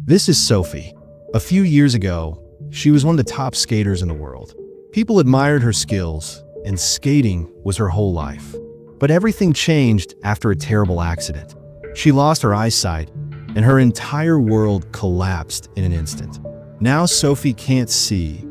This is Sophie. A few years ago, she was one of the top skaters in the world. People admired her skills, and skating was her whole life. But everything changed after a terrible accident. She lost her eyesight, and her entire world collapsed in an instant. Now Sophie can't see,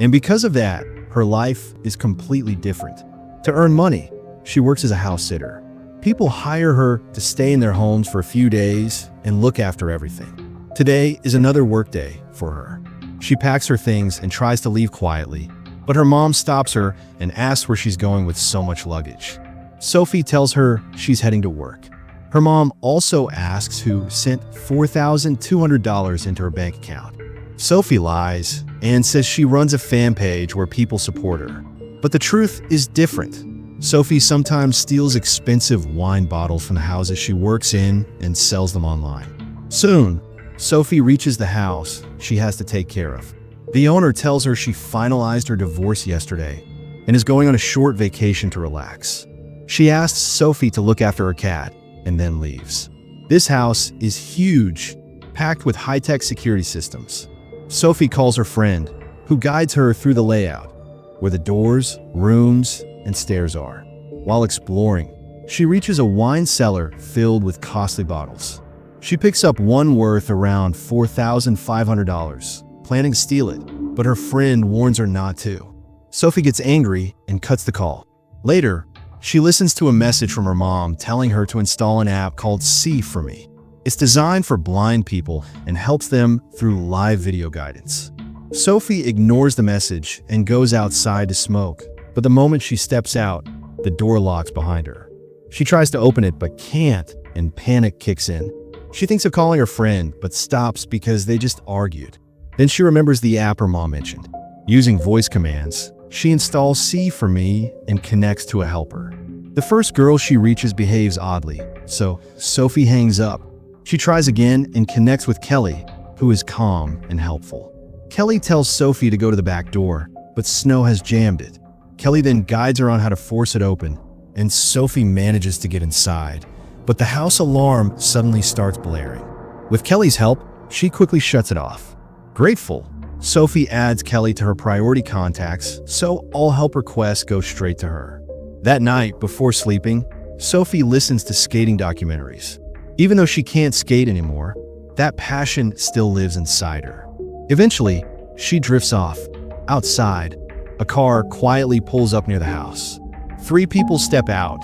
and because of that, her life is completely different. To earn money, she works as a house sitter. People hire her to stay in their homes for a few days and look after everything. Today is another workday for her. She packs her things and tries to leave quietly, but her mom stops her and asks where she's going with so much luggage. Sophie tells her she's heading to work. Her mom also asks who sent $4,200 into her bank account. Sophie lies and says she runs a fan page where people support her. But the truth is different. Sophie sometimes steals expensive wine bottles from the houses she works in and sells them online. Soon, Sophie reaches the house she has to take care of. The owner tells her she finalized her divorce yesterday and is going on a short vacation to relax. She asks Sophie to look after her cat and then leaves. This house is huge, packed with high-tech security systems. Sophie calls her friend, who guides her through the layout, where the doors, rooms, and stairs are. While exploring, she reaches a wine cellar filled with costly bottles. She picks up one worth around $4,500, planning to steal it, but her friend warns her not to. Sophie gets angry and cuts the call. Later, she listens to a message from her mom telling her to install an app called See For Me. It's designed for blind people and helps them through live video guidance. Sophie ignores the message and goes outside to smoke, but the moment she steps out, the door locks behind her. She tries to open it but can't, and panic kicks in. She thinks of calling her friend, but stops because they just argued. Then she remembers the app her mom mentioned. Using voice commands, she installs See For Me and connects to a helper. The first girl she reaches behaves oddly, so Sophie hangs up. She tries again and connects with Kelly, who is calm and helpful. Kelly tells Sophie to go to the back door, but snow has jammed it. Kelly then guides her on how to force it open, and Sophie manages to get inside. But the house alarm suddenly starts blaring. With Kelly's help, she quickly shuts it off. Grateful, Sophie adds Kelly to her priority contacts, so all help requests go straight to her. That night, before sleeping, Sophie listens to skating documentaries. Even though she can't skate anymore, that passion still lives inside her. Eventually, she drifts off. Outside, a car quietly pulls up near the house. 3 people step out,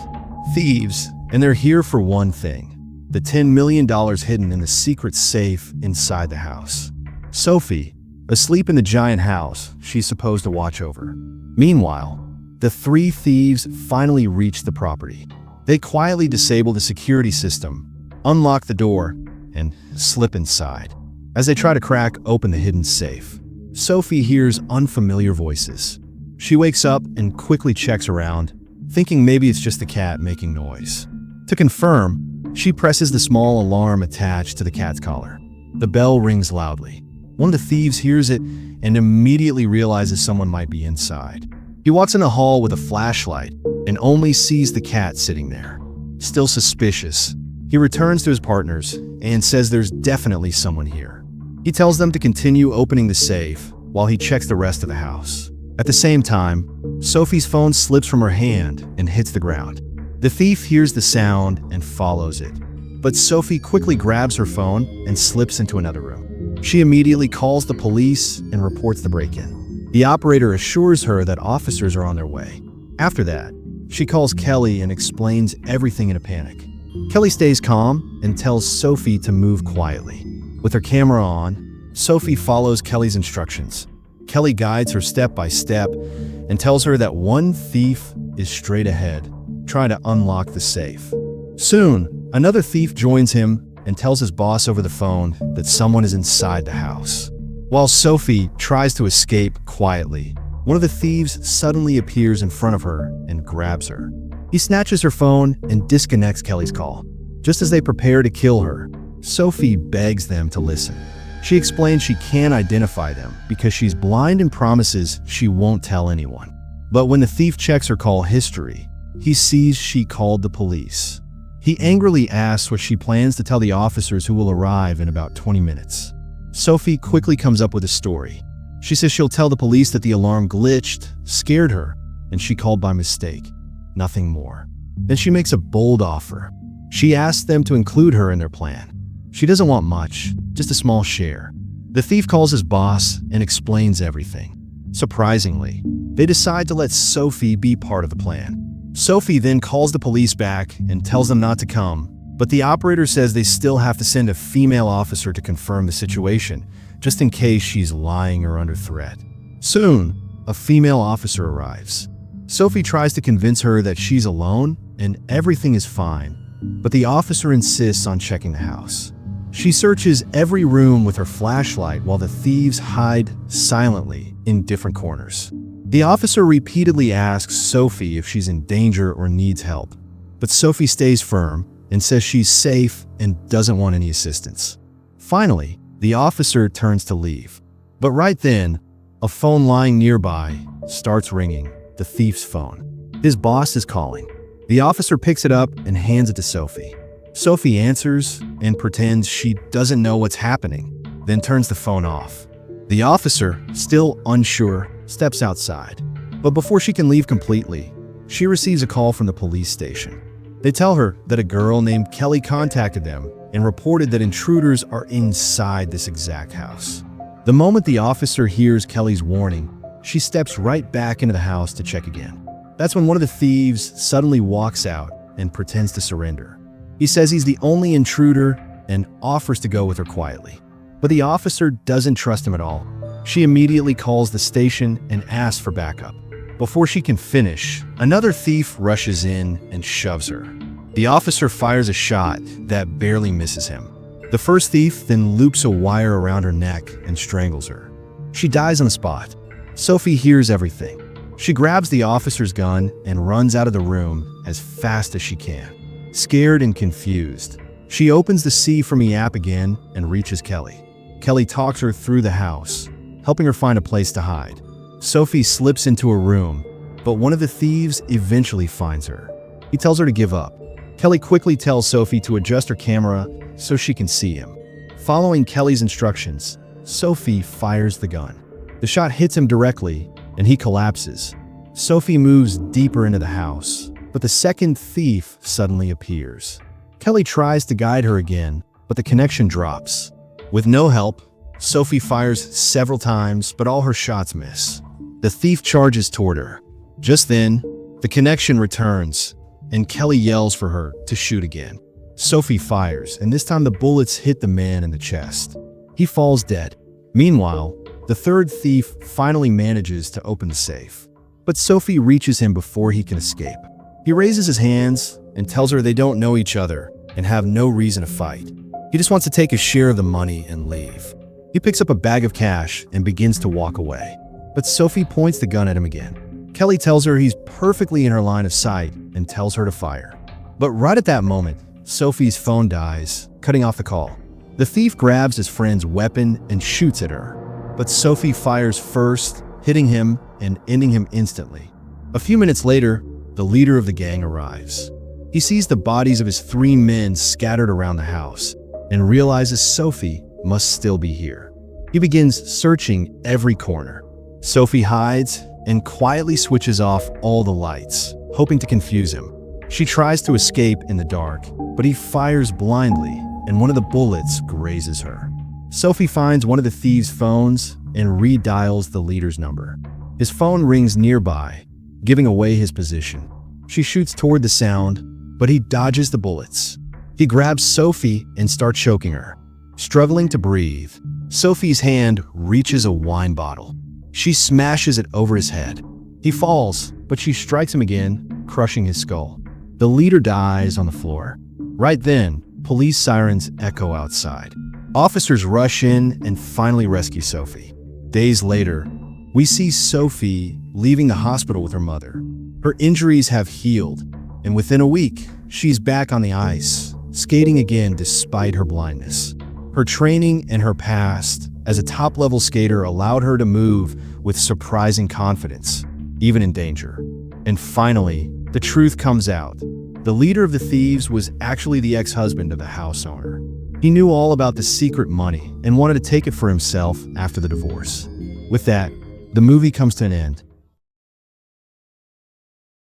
thieves, and they're here for one thing: the $10 million hidden in the secret safe inside the house. Sophie, asleep in the giant house she's supposed to watch over. Meanwhile, the 3 thieves finally reach the property. They quietly disable the security system, unlock the door, and slip inside. As they try to crack open the hidden safe, Sophie hears unfamiliar voices. She wakes up and quickly checks around, thinking maybe it's just the cat making noise. To confirm, she presses the small alarm attached to the cat's collar. The bell rings loudly. One of the thieves hears it and immediately realizes someone might be inside. He walks in the hall with a flashlight and only sees the cat sitting there. Still suspicious, he returns to his partners and says there's definitely someone here. He tells them to continue opening the safe while he checks the rest of the house. At the same time, Sophie's phone slips from her hand and hits the ground. The thief hears the sound and follows it, but Sophie quickly grabs her phone and slips into another room. She immediately calls the police and reports the break-in. The operator assures her that officers are on their way. After that, she calls Kelly and explains everything in a panic. Kelly stays calm and tells Sophie to move quietly. With her camera on, Sophie follows Kelly's instructions. Kelly guides her step by step and tells her that one thief is straight ahead, trying to unlock the safe. Soon, another thief joins him and tells his boss over the phone that someone is inside the house. While Sophie tries to escape quietly, one of the thieves suddenly appears in front of her and grabs her. He snatches her phone and disconnects Kelly's call. Just as they prepare to kill her, Sophie begs them to listen. She explains she can't identify them because she's blind and promises she won't tell anyone. But when the thief checks her call history, he sees she called the police. He angrily asks what she plans to tell the officers who will arrive in about 20 minutes. Sophie quickly comes up with a story. She says she'll tell the police that the alarm glitched, scared her, and she called by mistake. Nothing more. Then she makes a bold offer. She asks them to include her in their plan. She doesn't want much, just a small share. The thief calls his boss and explains everything. Surprisingly, they decide to let Sophie be part of the plan. Sophie then calls the police back and tells them not to come, but the operator says they still have to send a female officer to confirm the situation, just in case she's lying or under threat. Soon, a female officer arrives. Sophie tries to convince her that she's alone and everything is fine, but the officer insists on checking the house. She searches every room with her flashlight while the thieves hide silently in different corners. The officer repeatedly asks Sophie if she's in danger or needs help, but Sophie stays firm and says she's safe and doesn't want any assistance. Finally, the officer turns to leave. But right then, a phone lying nearby starts ringing, the thief's phone. His boss is calling. The officer picks it up and hands it to Sophie. Sophie answers and pretends she doesn't know what's happening, then turns the phone off. The officer, still unsure, steps outside. But before she can leave completely, she receives a call from the police station. They tell her that a girl named Kelly contacted them and reported that intruders are inside this exact house. The moment the officer hears Kelly's warning, she steps right back into the house to check again. That's when one of the thieves suddenly walks out and pretends to surrender. He says he's the only intruder and offers to go with her quietly. But the officer doesn't trust him at all. She immediately calls the station and asks for backup. Before she can finish, another thief rushes in and shoves her. The officer fires a shot that barely misses him. The first thief then loops a wire around her neck and strangles her. She dies on the spot. Sophie hears everything. She grabs the officer's gun and runs out of the room as fast as she can. Scared and confused, she opens the See For Me app again and reaches Kelly. Kelly talks her through the house, helping her find a place to hide. Sophie slips into a room, but one of the thieves eventually finds her. He tells her to give up. Kelly quickly tells Sophie to adjust her camera so she can see him. Following Kelly's instructions, Sophie fires the gun. The shot hits him directly, and he collapses. Sophie moves deeper into the house, but the second thief suddenly appears. Kelly tries to guide her again, but the connection drops. With no help, Sophie fires several times, but all her shots miss. The thief charges toward her. Just then, the connection returns, and Kelly yells for her to shoot again. Sophie fires, and this time the bullets hit the man in the chest. He falls dead. Meanwhile, the third thief finally manages to open the safe, but Sophie reaches him before he can escape. He raises his hands and tells her they don't know each other and have no reason to fight. He just wants to take a share of the money and leave. He picks up a bag of cash and begins to walk away, but Sophie points the gun at him again. Kelly tells her he's perfectly in her line of sight and tells her to fire. But right at that moment, Sophie's phone dies, cutting off the call. The thief grabs his friend's weapon and shoots at her, but Sophie fires first, hitting him and ending him instantly. A few minutes later, the leader of the gang arrives. He sees the bodies of his 3 men scattered around the house and realizes Sophie must still be here. He begins searching every corner. Sophie hides and quietly switches off all the lights, hoping to confuse him. She tries to escape in the dark, but he fires blindly and one of the bullets grazes her. Sophie finds one of the thieves' phones and redials the leader's number. His phone rings nearby, giving away his position. She shoots toward the sound, but he dodges the bullets. He grabs Sophie and starts choking her. Struggling to breathe, Sophie's hand reaches a wine bottle. She smashes it over his head. He falls, but she strikes him again, crushing his skull. The leader dies on the floor. Right then, police sirens echo outside. Officers rush in and finally rescue Sophie. Days later, we see Sophie leaving the hospital with her mother. Her injuries have healed, and within a week, she's back on the ice, skating again despite her blindness. Her training and her past as a top-level skater allowed her to move with surprising confidence, even in danger. And finally, the truth comes out. The leader of the thieves was actually the ex-husband of the house owner. He knew all about the secret money and wanted to take it for himself after the divorce. With that, the movie comes to an end.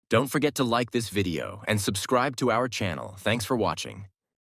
Don't forget to like this video and subscribe to our channel. Thanks for watching.